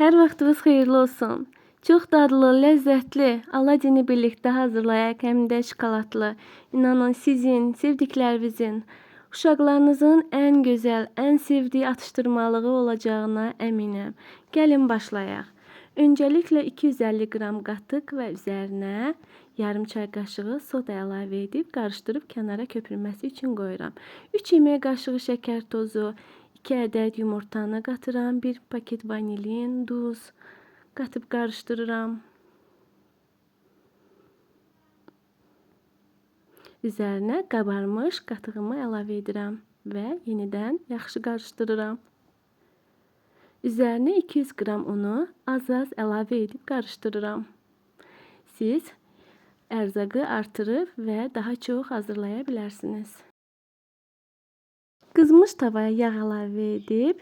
Hər vaxtınız xeyirli olsun. Çox dadlı, ləzzətli Aladini birlikdə hazırlayaq, həm də şokoladlı. İnanın sizin, sevdiklərinizin, uşaqlarınızın ən gözəl, ən sevdiyi atışdırmalığı olacağına əminəm. Gəlin başlayaq. Öncəliklə 250 qram qatıq və üzərinə yarım çay qaşığı soda əlavə edib qarışdırıb kənara köpürməsi üçün qoyuram. 3 yemək qaşığı şəkər tozu, 2 ədəd yumurtanı qatıram, 1 paket vanilin, duz qatıb qarışdırıram. Üzərinə qabarmış qatığımı əlavə edirəm və yenidən yaxşı qarışdırıram. Üzərinə 200 qram unu az-az əlavə edib qarışdırıram. Siz ərzaqı artırıb və daha çox hazırlaya bilərsiniz. Qızmış tavaya yağ əlavə edib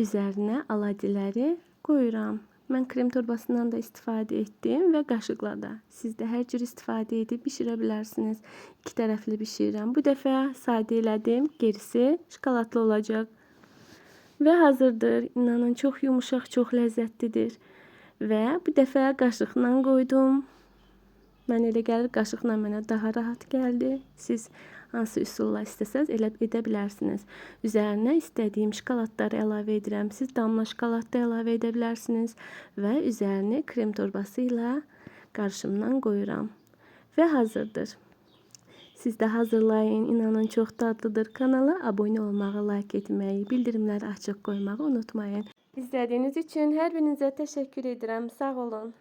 üzərinə aladiləri qoyuram. Mən krem torbasından da istifadə etdim və qaşıqla da. Siz də hər cür istifadə edib bişirə bilərsiniz. 2 tərəfli bişirirəm. Bu dəfə sadə elədim. Gerisi şokoladlı olacaq. Və hazırdır. İnanın çox yumuşaq, çox ləzzətlidir. Və bu dəfə qaşıqla qoydum. Mən elə gəlir qaşıqla mənə daha rahat gəldi. Siz hansı üsulla istəsəz elə edə bilərsiniz. Üzərinə istədiyim şokoladları əlavə edirəm. Siz damla şokolad da əlavə edə bilərsiniz. Və üzərini krem torbası ilə qarışımdan qoyuram. Və hazırdır. Siz də hazırlayın. İnanın çox dadlıdır. Kanala abunə olmağı, like etməyi, bildirimləri açıq qoymağı unutmayın. İzlədiyiniz üçün hər birinizə təşəkkür edirəm. Sağ olun.